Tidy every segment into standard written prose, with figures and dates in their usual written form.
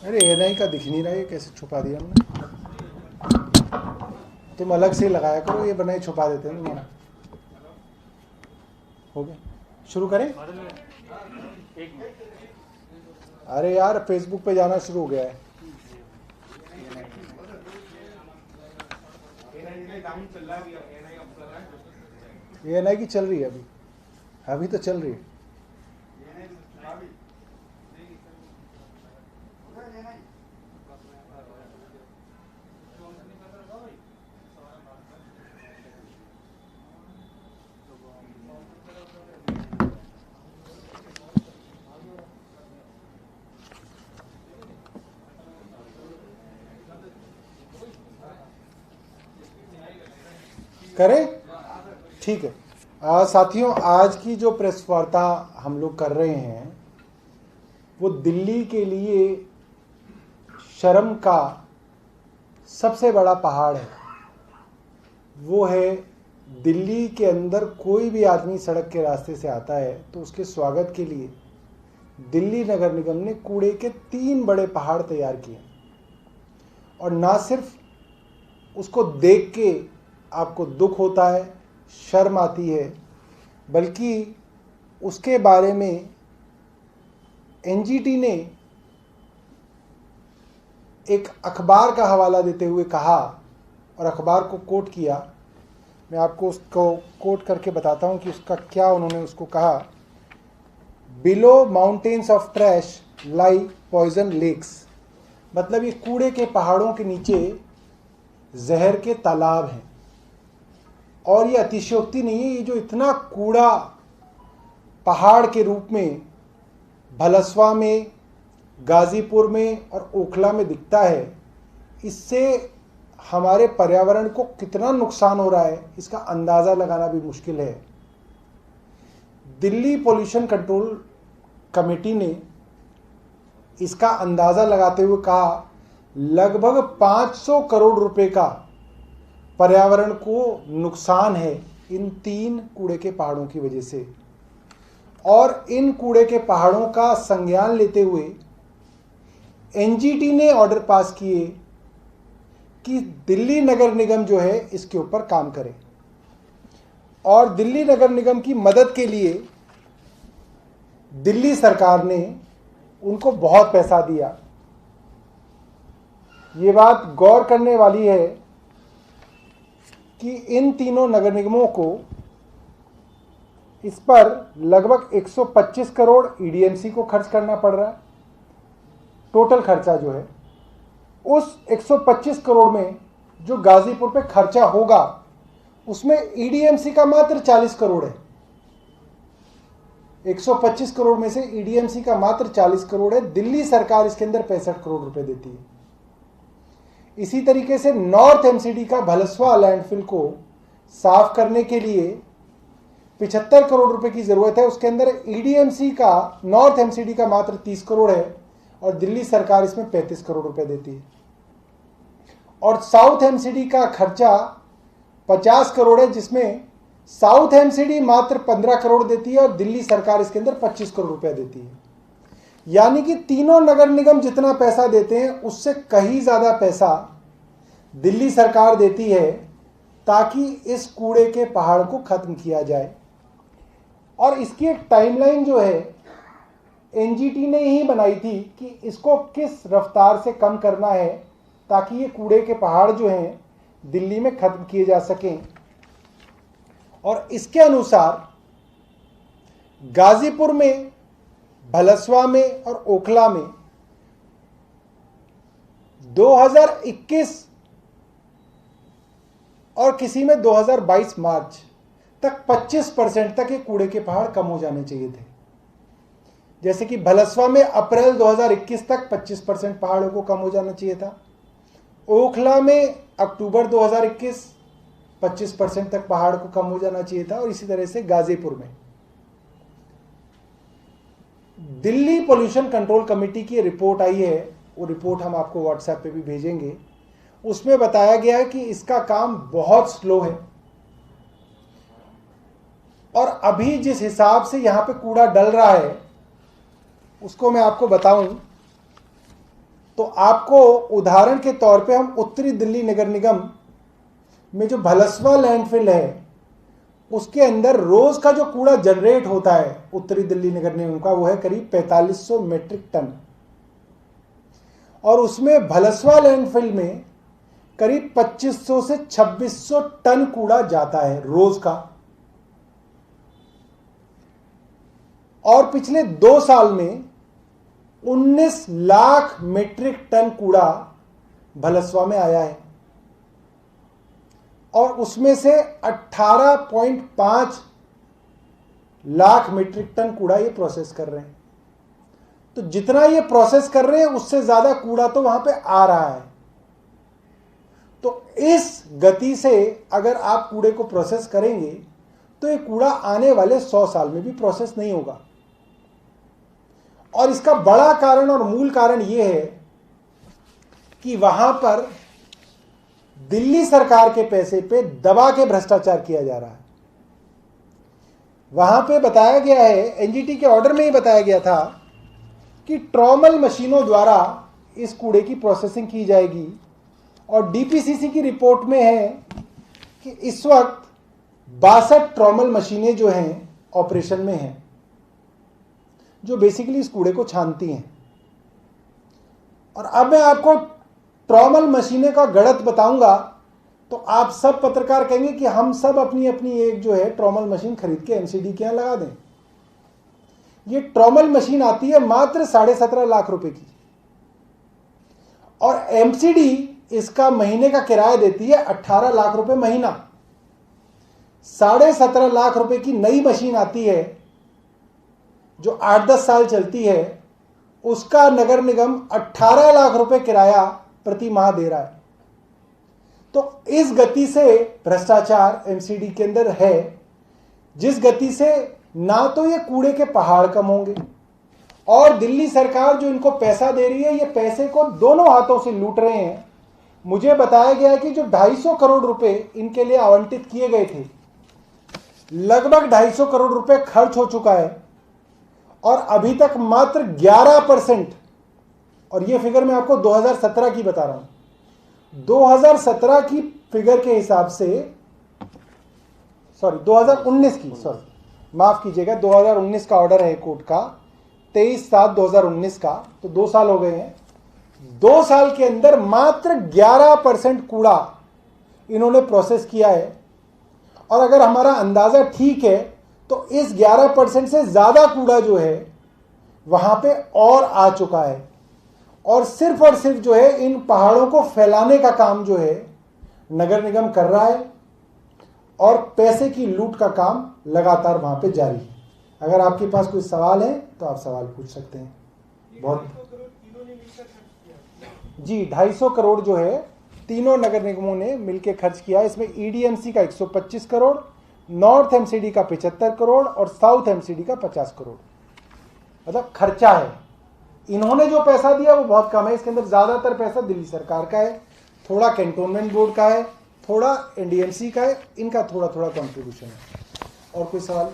अरे एएनआई का दिख नहीं रहा है, कैसे छुपा दिया हमने। तुम अलग से लगाया करो, ये बनाए छुपा देते हैं तुम्हारा। हो गया, शुरू करें। अरे यार फेसबुक पे जाना शुरू हो गया है। एएनआई की चल रही है अभी तो चल रही है। करें, ठीक है। साथियों, आज की जो प्रेस वार्ता हम लोग कर रहे हैं वो दिल्ली के लिए शर्म का सबसे बड़ा पहाड़ है। वो है दिल्ली के अंदर कोई भी आदमी सड़क के रास्ते से आता है तो उसके स्वागत के लिए दिल्ली नगर निगम ने कूड़े के 3 बड़े पहाड़ तैयार किए। और ना सिर्फ उसको देख के आपको दुख होता है, शर्म आती है, बल्कि उसके बारे में एनजीटी ने एक अखबार का हवाला देते हुए कहा और अखबार को कोट किया। मैं आपको उसको कोट करके बताता हूं कि उसका क्या उन्होंने उसको कहा। Below mountains of trash lie poison lakes, मतलब ये कूड़े के पहाड़ों के नीचे जहर के तालाब हैं। और ये अतिशयोक्ति नहीं है, ये जो इतना कूड़ा पहाड़ के रूप में भलसवा में, गाजीपुर में और ओखला में दिखता है, इससे हमारे पर्यावरण को कितना नुकसान हो रहा है इसका अंदाज़ा लगाना भी मुश्किल है। दिल्ली पोल्यूशन कंट्रोल कमेटी ने इसका अंदाज़ा लगाते हुए कहा लगभग 500 करोड़ रुपए का पर्यावरण को नुकसान है इन 3 कूड़े के पहाड़ों की वजह से। और इन कूड़े के पहाड़ों का संज्ञान लेते हुए एनजीटी ने ऑर्डर पास किए कि दिल्ली नगर निगम जो है इसके ऊपर काम करे। और दिल्ली नगर निगम की मदद के लिए दिल्ली सरकार ने उनको बहुत पैसा दिया। ये बात गौर करने वाली है कि इन तीनों नगर निगमों को इस पर लगभग 125 करोड़ ईडीएमसी को खर्च करना पड़ रहा है। टोटल खर्चा जो है उस 125 करोड़ में जो गाजीपुर पे खर्चा होगा उसमें ईडीएमसी का मात्र 40 करोड़ है। 125 करोड़ में से ईडीएमसी का मात्र 40 करोड़ है। दिल्ली सरकार इसके अंदर 65 करोड़ रुपए देती है। इसी तरीके से नॉर्थ एमसीडी का भलसवा लैंडफिल को साफ करने के लिए 75 करोड़ रुपए की जरूरत है। उसके अंदर ईडीएमसी का, नॉर्थ एमसीडी का मात्र 30 करोड़ है और दिल्ली सरकार इसमें 35 करोड़ रुपए देती है। और साउथ एमसीडी का खर्चा 50 करोड़ है, जिसमें साउथ एमसीडी मात्र 15 करोड़ देती है और दिल्ली सरकार इसके अंदर 25 करोड़ रुपए देती है। यानी कि तीनों नगर निगम जितना पैसा देते हैं उससे कहीं ज्यादा पैसा दिल्ली सरकार देती है ताकि इस कूड़े के पहाड़ को खत्म किया जाए। और इसकी एक टाइमलाइन जो है एनजीटी ने ही बनाई थी कि इसको किस रफ्तार से कम करना है ताकि ये कूड़े के पहाड़ जो हैं दिल्ली में खत्म किए जा सकें। और इसके अनुसार गाजीपुर में, भलसवा में और ओखला में 2021 और किसी में 2022 मार्च तक 25% तक ये कूड़े के पहाड़ कम हो जाने चाहिए थे। जैसे कि भलसवा में अप्रैल 2021 तक 25% पहाड़ों को कम हो जाना चाहिए था। ओखला में अक्टूबर 2021 25% तक पहाड़ को कम हो जाना चाहिए था। और इसी तरह से गाजीपुर में। दिल्ली पोल्यूशन कंट्रोल कमेटी की रिपोर्ट आई है, वो रिपोर्ट हम आपको व्हाट्सएप पे भी भेजेंगे। उसमें बताया गया है कि इसका काम बहुत स्लो है। और अभी जिस हिसाब से यहां पे कूड़ा डल रहा है उसको मैं आपको बताऊं तो आपको उदाहरण के तौर पे हम उत्तरी दिल्ली नगर निगम में जो भलसवा लैंडफिल है उसके अंदर रोज का जो कूड़ा जनरेट होता है उत्तरी दिल्ली नगर निगम का, वो है करीब 4500 मीट्रिक टन, और उसमें भलसवा लैंडफिल में करीब 2500 से 2600 टन कूड़ा जाता है रोज का। और पिछले 2 साल में 19 लाख मीट्रिक टन कूड़ा भलसवा में आया है, और उसमें से 18.5 लाख मीट्रिक टन कूड़ा ये प्रोसेस कर रहे हैं। तो जितना ये प्रोसेस कर रहे हैं उससे ज्यादा कूड़ा तो वहां पे आ रहा है। तो इस गति से अगर आप कूड़े को प्रोसेस करेंगे तो ये कूड़ा आने वाले 100 साल में भी प्रोसेस नहीं होगा। और इसका बड़ा कारण और मूल कारण यह है कि वहां पर दिल्ली सरकार के पैसे पे दबा के भ्रष्टाचार किया जा रहा है। वहां पे बताया गया है, एनजीटी के ऑर्डर में ही बताया गया था कि ट्रॉमल मशीनों द्वारा इस कूड़े की प्रोसेसिंग की जाएगी, और डीपीसीसी की रिपोर्ट में है कि इस वक्त 62 ट्रॉमल मशीनें जो हैं ऑपरेशन में हैं, जो बेसिकली इस कूड़े को छानती हैं। और अब मैं आपको ट्रॉमल मशीनें का गणित बताऊंगा तो आप सब पत्रकार कहेंगे कि हम सब अपनी अपनी एक जो है ट्रॉमल मशीन खरीद के एमसीडी के यहां लगा दें। ये ट्रॉमल मशीन आती है मात्र 17.5 लाख रुपए की, और एमसीडी इसका महीने का किराया देती है 18 लाख रुपए महीना। 17.5 लाख रुपए की नई मशीन आती है जो 8-10 साल चलती है, उसका नगर निगम 18 लाख रुपए किराया प्रति माह दे रहा है। तो इस गति से भ्रष्टाचार एमसीडी के अंदर है, जिस गति से ना तो ये कूड़े के पहाड़ कम होंगे, और दिल्ली सरकार जो इनको पैसा दे रही है ये पैसे को दोनों हाथों से लूट रहे हैं। मुझे बताया गया कि जो 250 करोड़ रुपए इनके लिए आवंटित किए गए थे, लगभग 250 करोड़ रुपए खर्च हो चुका है, और अभी तक मात्र 11%, और ये फिगर मैं आपको 2017 की बता रहा हूं, 2017 की फिगर के हिसाब से, 2019 की, माफ कीजिएगा, 2019 का ऑर्डर है कोर्ट का, 23/7/2019 का, तो 2 साल हो गए हैं। 2 साल के अंदर मात्र 11% कूड़ा इन्होंने प्रोसेस किया है। और अगर हमारा अंदाजा ठीक है तो इस 11% से ज्यादा कूड़ा जो है वहां पे और आ चुका है, और सिर्फ जो है इन पहाड़ों को फैलाने का काम जो है नगर निगम कर रहा है, और पैसे की लूट का काम लगातार वहां पे जारी है। अगर आपके पास कोई सवाल है तो आप सवाल पूछ सकते हैं। बहुत जी, 250 करोड़ जो है तीनों नगर निगमों ने मिलकर खर्च किया। इसमें ईडीएमसी का 125 करोड़, नॉर्थ एमसीडी का 75 करोड़ और साउथ एमसीडी का 50 करोड़, मतलब खर्चा है। इन्होंने जो पैसा दिया वो बहुत कम है, इसके अंदर ज्यादातर पैसा दिल्ली सरकार का है, थोड़ा कैंटोनमेंट बोर्ड का है, थोड़ा एनडीएमसी का है, इनका थोड़ा थोड़ा कंट्रीब्यूशन है। और कोई सवाल?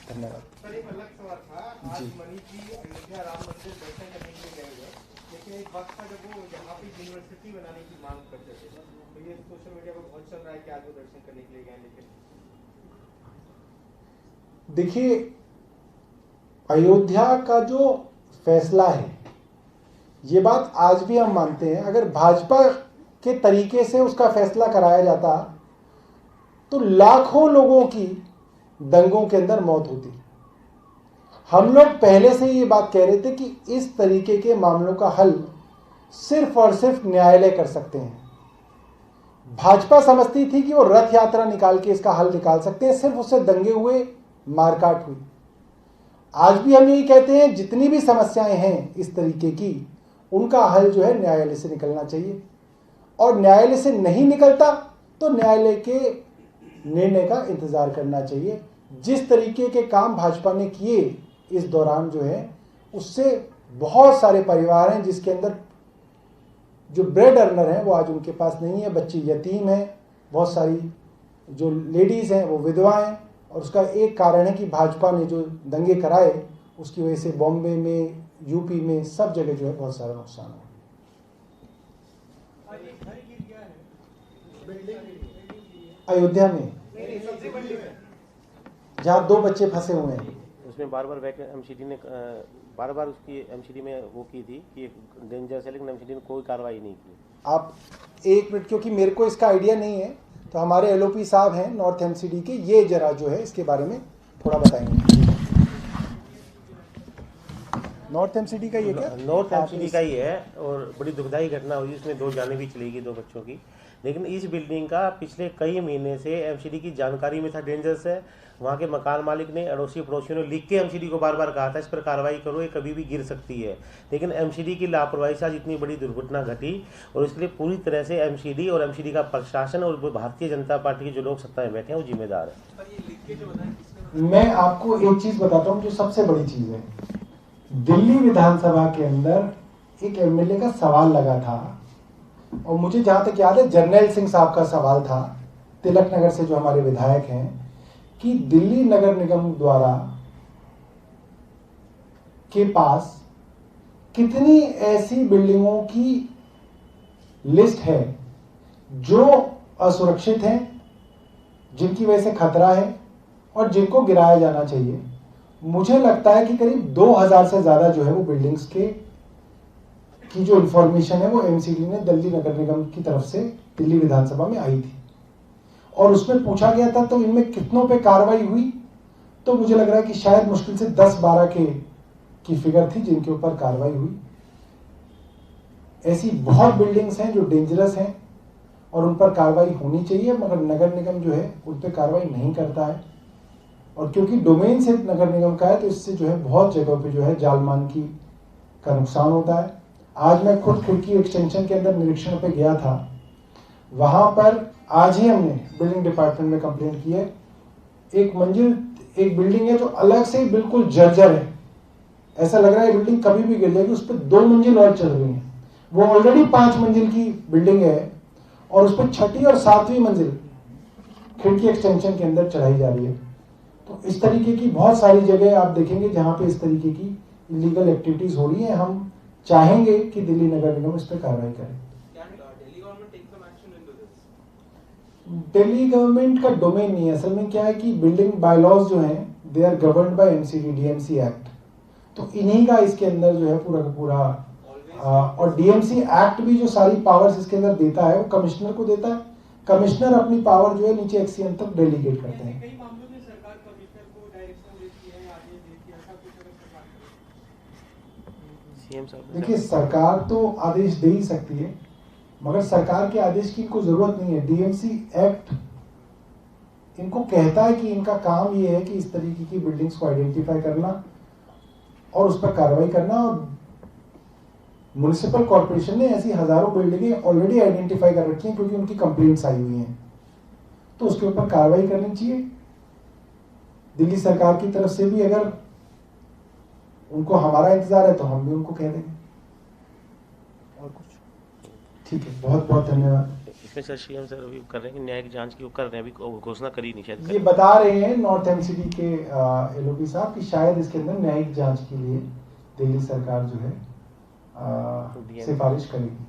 धन्यवाद। सर एक अलग सवाल था, आज मनीष जी अयोध्या राम मंदिर दर्शन करने के लिए गए हुए, लेकिन एक वक्त था जब वो यहाँ पे यूनिवर्सिटी बनाने की मांग करते थे, तो ये सोशल मीडिया पर बहुत चल रहा है कि आज वो दर्शन करने के लिए गए। लेकिन देखिए, अयोध्या का जो फैसला है, ये बात आज भी हम मानते हैं, अगर भाजपा के तरीके से उसका फैसला कराया जाता तो लाखों लोगों की दंगों के अंदर मौत होती। हम लोग पहले से ये बात कह रहे थे कि इस तरीके के मामलों का हल सिर्फ और सिर्फ न्यायालय कर सकते हैं। भाजपा समझती थी कि वो रथ यात्रा निकाल के इसका हल निकाल सकते हैं, सिर्फ उससे दंगे हुए, मारकाट हुई। आज भी हम यही कहते हैं, जितनी भी समस्याएं हैं इस तरीके की, उनका हल जो है न्यायालय से निकलना चाहिए, और न्यायालय से नहीं निकलता तो न्यायालय के निर्णय का इंतजार करना चाहिए। जिस तरीके के काम भाजपा ने किए इस दौरान जो है, उससे बहुत सारे परिवार हैं जिसके अंदर जो ब्रेड अर्नर हैं वो आज उनके पास नहीं है, बच्चे यतीम हैं, बहुत सारी जो लेडीज हैं वो विधवा हैं, और उसका एक कारण है कि भाजपा ने जो दंगे कराए उसकी वजह से बॉम्बे में, यूपी में, सब जगह जो है बहुत सारा नुकसान हुआ। अयोध्या में जहाँ 2 बच्चे फंसे हुए हैं, उसमें बार बार एमसीडी ने बार बार उसकी एमसीडी में वो की थी कि डेंजरस है, लेकिन एमसीडी ने कोई कार्रवाई नहीं की। आप 1 मिनट, क्योंकि मेरे को इसका आइडिया नहीं है, तो हमारे एलओपी साहब हैं नॉर्थ एमसीडी के, ये जरा जो है इसके बारे में थोड़ा बताएंगे। नॉर्थ एमसीडी का ये क्या? नॉर्थ एमसीडी का ही है, और बड़ी दुखदाई घटना हुई, उसमें 2 जानें भी चली गई 2 बच्चों की। लेकिन इस बिल्डिंग का पिछले कई महीने से एमसीडी की जानकारी में था डेंजरस है। वहाँ के मकान मालिक ने, अड़ोसी पड़ोसियों ने लिख के एमसीडी को बार बार कहा था इस पर कार्रवाई करो, ये कभी भी गिर सकती है। लेकिन एमसीडी की लापरवाही से आज इतनी बड़ी दुर्घटना घटी, और इसके लिए पूरी तरह से एमसीडी और एमसीडी का प्रशासन और भारतीय जनता पार्टी के जो लोग सत्ता में बैठे हैं वो जिम्मेदार है। मैं आपको एक चीज बताता हूँ जो सबसे बड़ी चीज है। दिल्ली विधानसभा के अंदर एक एमएलए का सवाल लगा था, और मुझे जहां तक याद है जर्नैल सिंह साहब का सवाल था, तिलक नगर से जो हमारे विधायक हैं, कि दिल्ली नगर निगम द्वारा के पास कितनी ऐसी बिल्डिंगों की लिस्ट है जो असुरक्षित हैं, जिनकी वजह से खतरा है और जिनको गिराया जाना चाहिए। मुझे लगता है कि करीब 2000 से ज्यादा जो है वो बिल्डिंग्स के की जो इंफॉर्मेशन है वो एमसीडी ने दिल्ली नगर निगम की तरफ से दिल्ली विधानसभा में आई थी, और उसमें पूछा गया था तो इनमें कितनों पे कार्रवाई हुई, तो मुझे लग रहा है कि शायद मुश्किल से 10-12 की फिगर थी जिनके ऊपर कार्रवाई हुई। ऐसी बहुत बिल्डिंग्स हैं जो डेंजरस हैं और उन पर कार्रवाई होनी चाहिए, मगर नगर निगम जो है उन पर कार्रवाई नहीं करता है। और क्योंकि डोमेन से नगर निगम का है, तो इससे जो है बहुत जगहों पे जो है जालमान का नुकसान होता है। आज मैं खुद खिड़की एक्सटेंशन के अंदर निरीक्षण पे गया था, वहां पर आज ही हमने बिल्डिंग डिपार्टमेंट में कंप्लेंट की है। एक बिल्डिंग है जो अलग से बिल्कुल जर्जर है, ऐसा लग रहा है बिल्डिंग कभी भी गिर जाएगी। उस पर 2 मंजिल और चढ़ रही है, वो ऑलरेडी 5 मंजिल की बिल्डिंग है, और उस पर 6ठी और 7वीं मंजिल खिड़की एक्सटेंशन के अंदर चढ़ाई जा रही है। तो इस तरीके की बहुत सारी जगह आप देखेंगे जहां पे इस तरीके की इलीगल एक्टिविटीज हो रही है। हम चाहेंगे कि दिल्ली नगर निगम इस पर कार्रवाई करे। दिल्ली गवर्नमेंट का डोमेन नहीं है। असल में क्या है कि बिल्डिंग बायलॉज जो हैं they are governed by MCD DMC act, तो इन्हीं का इसके अंदर जो है पूरा का पूरा और डीएमसी एक्ट भी जो सारी पावर्स इसके अंदर देता है वो कमिश्नर को देता है। कमिश्नर अपनी पावर जो है नीचे एक्सीएम तक डेलीगेट करते हैं। देखिए, सरकार तो आदेश दे ही सकती है, मगर सरकार के आदेश की इनको जरूरत नहीं है। डीएमसी एक्ट इनको कहता है कि इनका काम ये है कि इस तरीके की बिल्डिंग्स को आइडेंटिफाई करना और उस पर कार्रवाई करना। और म्युनिसिपल कॉर्पोरेशन ने ऐसी हजारों बिल्डिंगें ऑलरेडी आइडेंटिफाई कर रखी हैं क्योंकि उनकी कंप्लेंट्स आई हुई हैं, तो उसके ऊपर कार्रवाई करनी चाहिए। दिल्ली सरकार की तरफ से भी अगर उनको हमारा इंतजार है तो हम भी उनको कह देंगे। और कुछ ठीक है, बहुत बहुत धन्यवाद। इसमें सर सीएम सर अभी कर रहे हैं कि न्यायिक जांच की कर रहे हैं, अभी घोषणा करी नहीं शायद। ये बता रहे हैं नॉर्थ एमसीडी के एलओपी साहब कि शायद इसके अंदर न्यायिक जांच के लिए दिल्ली सरकार जो है सिफारिश करेगी।